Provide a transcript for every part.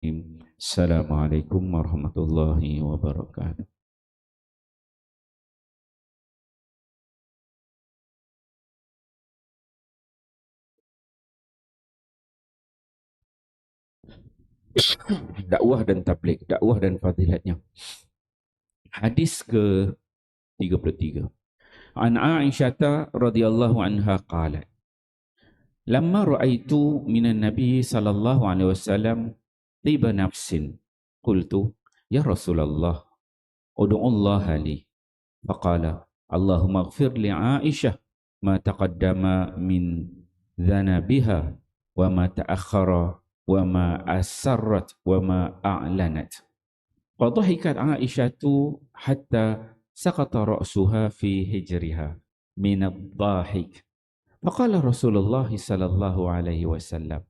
Assalamualaikum warahmatullahi wabarakatuh. Dakwah dan tabligh, dakwah dan fadilatnya. Hadis ke-33. An Aisyah radhiyallahu anha qalat, "Lamma ra'aitu minan nabiy sallallahu alaihi wasallam tiba nafsin, qultu ya Rasulullah, ud'u Allah li." Faqala, "Allahumma ighfir li Aisyah ma taqaddama min dhanabiha wa ma ta'akhkhara wa ma asarrat wa ma a'lanat." Fadhahikat Aisyatu hatta saqata ra'suha fi hijriha min ad-dhahik. Faqala Rasulullah sallallahu alaihi wasallam,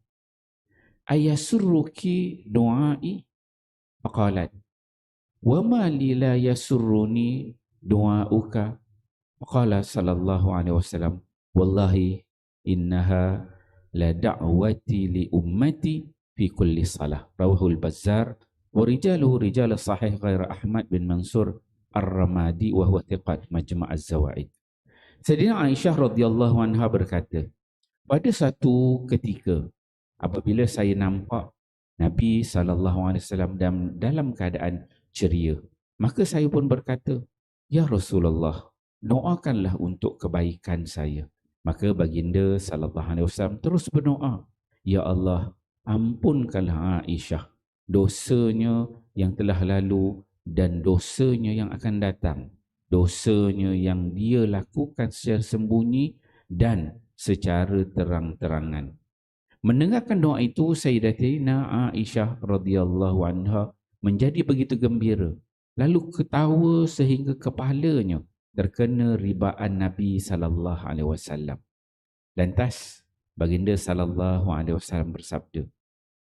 "Ayasurruki du'ai?" Faqalat, "Wa ma li la yasurruni du'auka?" Faqala sallallahu alaihi wasallam, "Wallahi innaha la da'wati li ummati fi kulli salah." Rawahul Bazzar wa rijaluhu rijal sahih ghair Ahmad bin Mansur Ar-Ramadi wa huwa thiqat Majma' Az-Zawaid. Sayyidina Aisyah radhiyallahu anha berkata, pada satu ketika apabila saya nampak Nabi sallallahu alaihi wasallam dalam keadaan ceria, maka saya pun berkata, "Ya Rasulullah, doakanlah untuk kebaikan saya." Maka baginda sallallahu alaihi wasallam terus berdoa, "Ya Allah, ampunkanlah Aisyah dosanya yang telah lalu dan dosanya yang akan datang, dosanya yang dia lakukan secara sembunyi dan secara terang-terangan." Mendengarkan doa itu, Sayyidatina Aisyah radhiyallahu anha menjadi begitu gembira, lalu ketawa sehingga kepalanya terkena ribaan Nabi sallallahu alaihi wasallam. Lantas baginda sallallahu alaihi wasallam bersabda,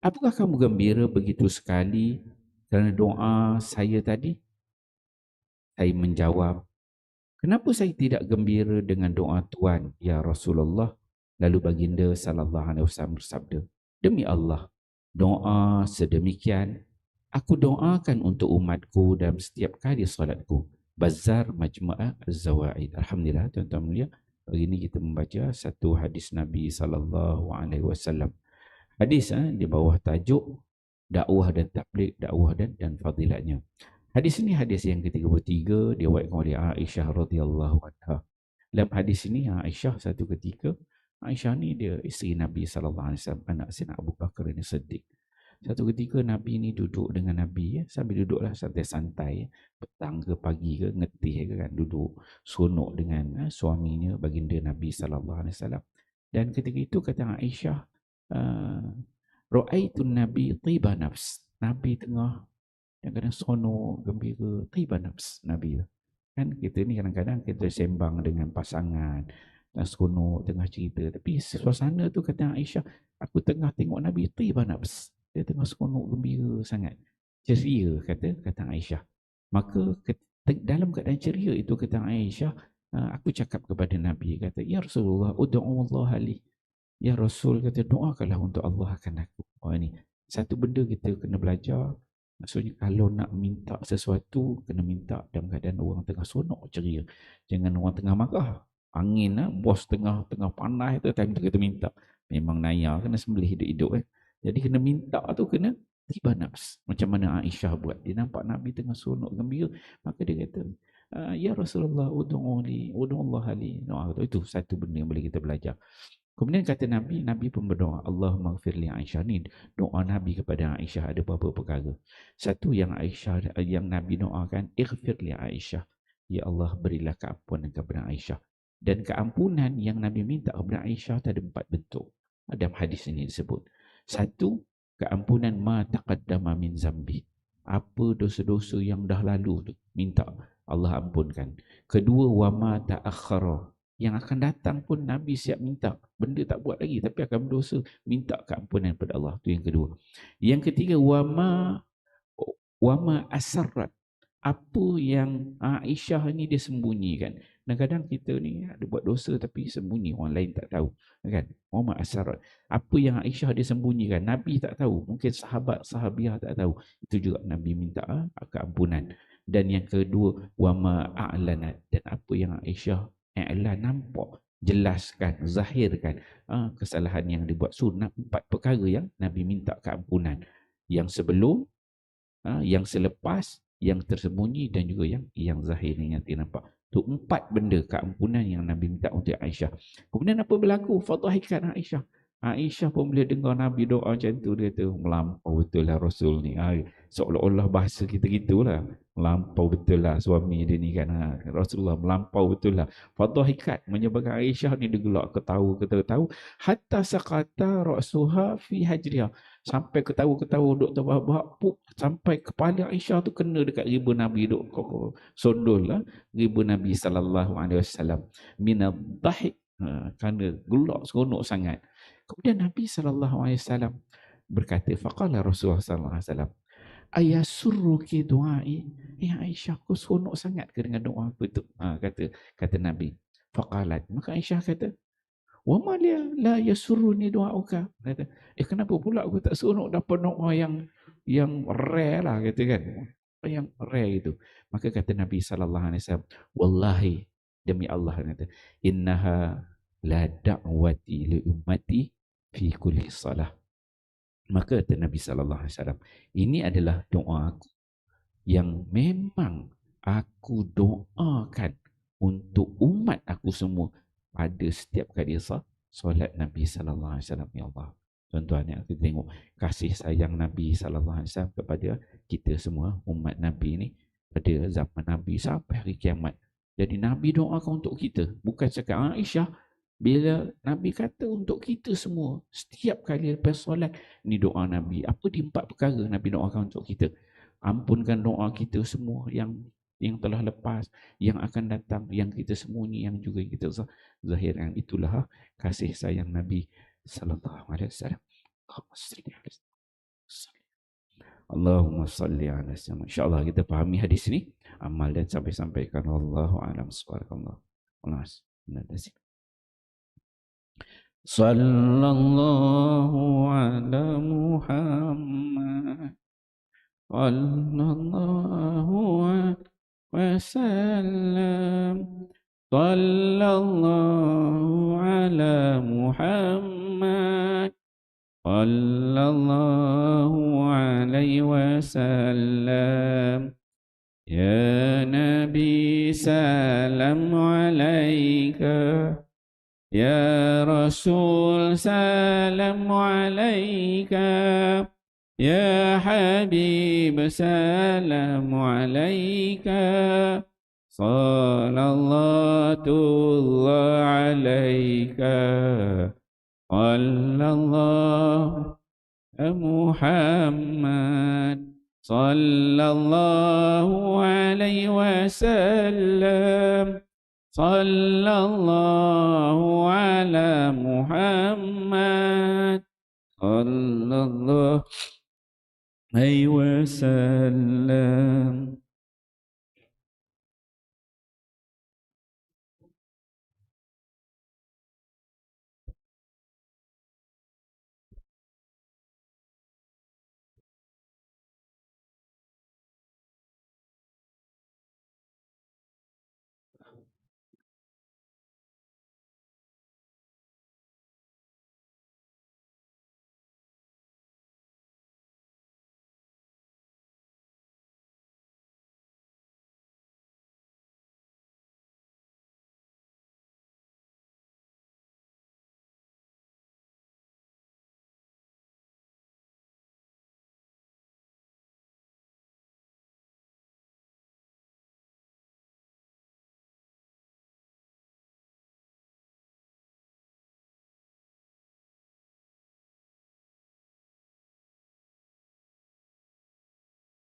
"Apakah kamu gembira begitu sekali kerana doa saya tadi?" Saya menjawab, "Kenapa saya tidak gembira dengan doa Tuan, ya Rasulullah?" Lalu baginda sallallahu alaihi wasallam bersabda, "Demi Allah, doa sedemikian aku doakan untuk umatku dalam setiap kali solatku." Bazzar Majma' Az-Zawaid. Alhamdulillah tuan-tuan mulia, hari ini kita membaca satu hadis Nabi sallallahu alaihi wasallam. Hadis di bawah tajuk dakwah dan tabligh, dakwah dan fadilatnya. Hadis ini hadis yang ke-33 diriwayatkan oleh Aisyah radhiyallahu anha. Dalam hadis ini Aisyah satu ketika, Aisyah ni dia isteri Nabi sallallahu alaihi wasallam, anak Sayyidina Abu Bakar ni Siddiq. Satu ketika Nabi ni duduk dengan Nabi sambil duduklah santai-santai, petang ke pagi ke ngetih ke kan, duduk seronok dengan suaminya baginda Nabi sallallahu alaihi wasallam. Dan ketika itu kata Aisyah, "Ra'aitun Nabi tiba nafs." Nabi tengah kadang-kadang seronok, gembira, tiba nafs Nabi tu. Kan kita ni kadang-kadang kita sembang dengan pasangan, tengah seronok, tengah cerita. Tapi suasana tu kata Aisyah, aku tengah tengok Nabi, tiba nafs. Dia tengah seronok, gembira sangat. Ceria, kata Aisyah. Maka dalam keadaan ceria itu kata Aisyah, aku cakap kepada Nabi, kata, "Ya Rasulullah, ud'u Allah li." Ya Rasul kata, doakanlah untuk Allah akan aku. Oh ini, satu benda kita kena belajar. Maksudnya kalau nak minta sesuatu, kena minta dalam keadaan orang tengah sonok ceria. Jangan orang tengah marah. Angin, bos tengah panas tu, time tu kita minta. Memang naya, kena sembelih hidup-hidup. Jadi kena minta tu kena tiba nafs. Macam mana Aisyah buat. Dia nampak Nabi tengah sonok gembira. Maka dia kata, "Ya Rasulullah, ud'u Allah li." Itu satu benda yang boleh kita belajar. Kemudian kata Nabi, Nabi pun berdoa, "Allahumma ighfir li Aisyah." Ni doa Nabi kepada Aisyah ada beberapa perkara. Satu yang Nabi doakan, "Ighfir li Aisyah." Ya Allah, berilah keampunan kepada Aisyah. Dan keampunan yang Nabi minta kepada Aisyah ada 4 bentuk. Dalam hadis ini disebut. Satu, keampunan ma taqaddama min zambi. Apa dosa-dosa yang dah lalu tu, minta Allah ampunkan. Kedua, wa ma ta'akhkhara, yang akan datang pun Nabi siap minta. Benda tak buat lagi tapi akan berdosa, minta keampunan kepada Allah. Itu yang kedua. Yang ketiga, wama asarrat, apa yang Aisyah ni dia sembunyikan. Kadang-kadang kita ni ada buat dosa tapi sembunyi, orang lain tak tahu. Kan? Muhammad As-Sarraj. Apa yang Aisyah dia sembunyikan, Nabi tak tahu. Mungkin sahabat-sahabiah tak tahu. Itu juga Nabi minta keampunan. Dan yang kedua, wama a'lanat. Dan apa yang Aisyah i'lan, nampak, jelaskan, zahirkan kesalahan yang dibuat. So, 4 perkara yang Nabi minta keampunan. Yang sebelum, yang selepas, yang tersembunyi dan juga yang zahir yang tidak nampak. Tu 4 benda keampunan yang Nabi minta untuk Aisyah. Kemudian apa berlaku? Fadhahikat Aisyah. Aisyah pun bila dengar Nabi doa macam tu, dia kata, melampau betul lah Rasul ni. Seolah-olah bahasa kita gitulah. Melampau betul lah suami dia ni kan. Rasulullah melampau betul lah. Fadhahikat menyebabkan Aisyah ni dia gelak ketawa. Hatta sakata ra'suha fi hajriha. Sampai ketawa-ketawa duk terbahak-bahak, sampai kepala Aisyah tu kena dekat riba Nabi, duk sondol lah riba Nabi SAW minadhahik, kerana gelak seronok sangat. Kemudian Nabi SAW berkata, faqala Rasulullah SAW, ayasurruki du'ai, ya Aisyah, aku seronok sangat ke dengan doa aku tu? Kata Nabi. Faqalat, maka Aisyah kata, wa ma la yasurruni du'auka. Kata, kenapa pula aku tak seronok dapat doa yang rare lah, kata kan. Yang rare itu. Maka kata Nabi SAW, wallahi, demi Allah, kata, innaha la da'wati li ummati fi kulli salah. Maka kata Nabi SAW, ini adalah doa aku yang memang aku doakan untuk umat aku semua pada setiap kali solat Nabi SAW. Ya Allah, tuan-tuan, yang kita tengok kasih sayang Nabi SAW kepada kita semua umat Nabi ni pada zaman Nabi sampai hari kiamat. Jadi Nabi doakan untuk kita, bukan cakap Aisyah. Bila Nabi kata untuk kita semua, setiap kali lepas solat, ni doa Nabi. Apa di 4 perkara Nabi doakan untuk kita? Ampunkan doa kita semua yang telah lepas, yang akan datang, yang kita sembunyi, yang juga kita zahirkan. Itulah kasih sayang Nabi sallallahu alaihi wasallam. Allahumma salli ala sayyidina. InsyaAllah kita fahami hadis ini, amal dan sampai-sampaikan. Wallahu a'lam bishawab. Sallallahu ala Muhammad sallallahu wasallam. Sallallahu ala Muhammad sallallahu alaihi wasallam. Ya Nabi salam alaika, ya Rasul salam alaika, ya Habib salam alaika, salatullah alaika, sallallahu Muhammad sallallahu alaihi wasallam. Sallallahu ala Muhammad sallallahu alaihi wasallam.